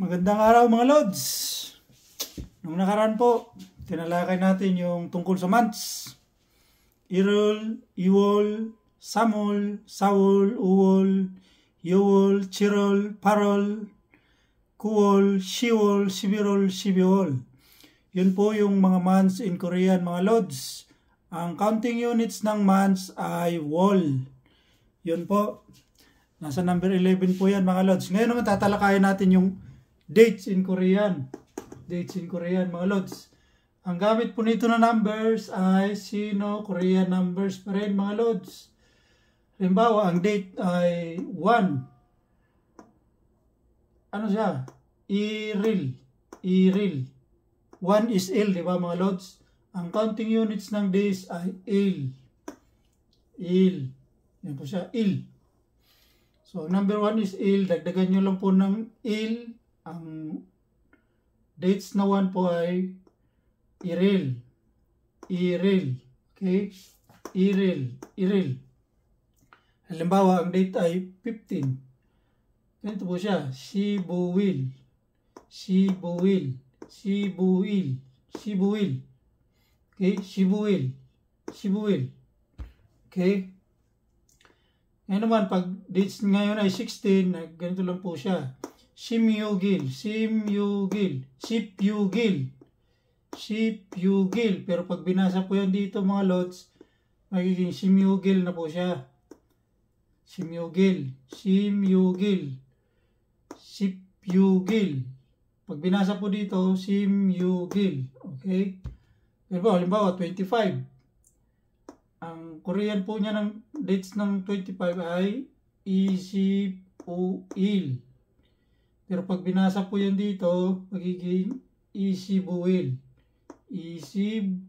Magandang araw mga Lods. Nung nakaraan po, tinalakay natin yung tungkol sa months. Irul, Iwol, Samol, Sawol, Uwol, Yowol, Chirol, Parol, Kuwol, Shiwol, Sibirol, Sibiwol. Yun po yung mga months in Korean mga Lods. Ang counting units ng months ay wol. Yun po. Nasa number 11 po yan mga Lods. Ngayon naman tatalakayin natin yung dates in Korean. Dates in Korean mga Lods. Ang gamit po nito na numbers ay Sino-Korean numbers pa rin mga Lods. Halimbawa, ang date ay 1. Ano siya? Iril. Iril. 1 is il, di ba mga Lods? Ang counting units ng days ay il. Il. Yan po siya, il. So, number 1 is il. Dagdagan nyo lang po ng il. Ang dates na 1 po ay iril. Iril. Okay? Iril. Iril. Halimbawa, ang date ay 15. Ganito po siya. Sibuwil. Sibuwil. Sibuwil. Sibuwil. Okay? Sibuwil. Sibuwil. Okay? Ngayon naman, pag dates ngayon ay 16, ganito lang po siya. Simyugil. Simyugil. Sipyugil. Sipyugil. Pero pag binasa po yan dito mga Lods, magiging simyugil na po siya. Simyugil. Simyugil. Sipyugil. Pag binasa po dito, simyugil. Okay? Pero halimbawa, 25. Ang Korean po niya ng dates ng 25 ay Isibuil. Pero pag binasa po yan dito, magiging Isibuil. Isibuil.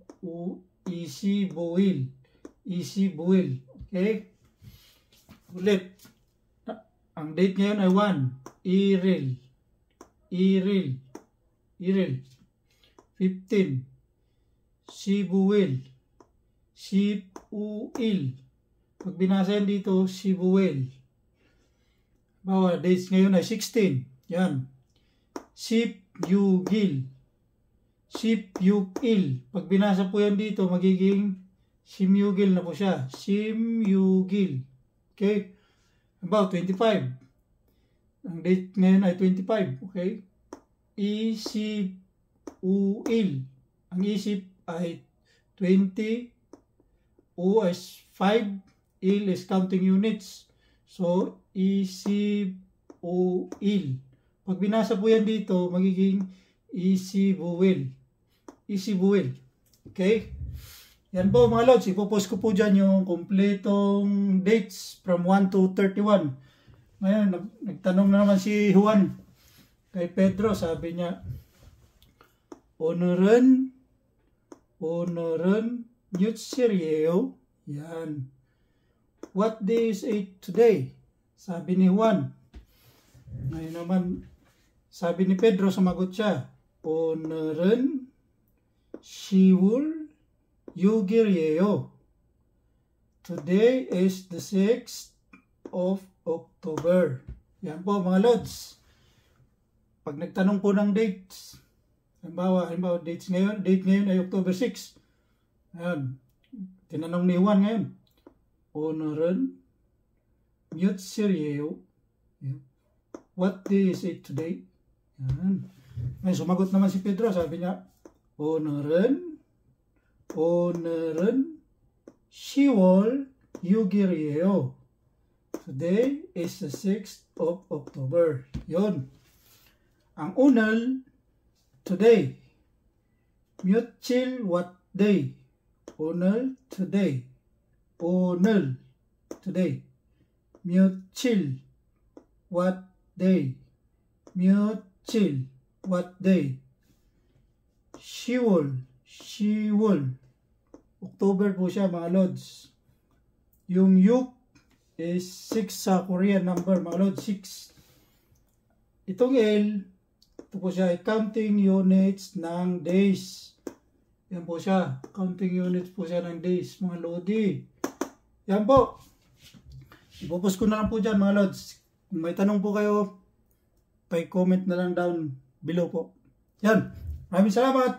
Isibuil. Okay? Ulit. Ang date ngayon ay 1. Iril. Iril. Iril. 15. Sibuil. Sibuil. Pag binasa yan dito, Sibuil. Bawa, dates ngayon ay 16. Yan. Sipyugil. Sipyugil. Pag binasa po yan dito, magiging simyugil na po siya. Simyugil. Okay? About 25. Ang date ngayon ay 25. Okay? Isibuil. Ang isip ay 20. U is 5. Il is counting units. So, Isibuil. Pag binasa po yan dito, magiging Isibuil. Isibuil. Okay? Yan po mga Lods. Ipopost ko po dyan yung kompletong dates from 1 to 31. Ngayon, nagtanong na naman si Juan kay Pedro. Sabi niya, Onorun Nyutsiriyeo. Yan. What day is it today? Sabi ni Juan. Ngayon naman, sabi ni Pedro, sumagot siya. Onorun Siwul Yugiriyeo. Today is the 6th of October. Yan po mga Lods. Pag nagtanong po ng dates, halimbawa date ngayon ay October 6. Ayan. Tinanong ni Juan ngayon. Onorun Nyutsiriyeo. What day is it today? Yan. Ngayon, sumagot naman si Pedro. Sabi niya, Onorun Siwol Yugiriyeo. Today is the 6th of October. Yon. Ang unal, today. Myutchil, what day? Unal, today. Unal, today. Myutchil, what day? Myutchil, what day? Shiwol, Shiwol. October po siya mga Lods. Yung yuk is 6 sa Korean number mga Lods, 6. Itong L, ito po siya ay counting units ng days. Yan po siya, counting units po siya ng days mga Lodi. Yan po. Ipopost ko na lang po dyan mga Lods. Kung may tanong po kayo, Pa-comment na lang down below po. Yan. Maraming salamat.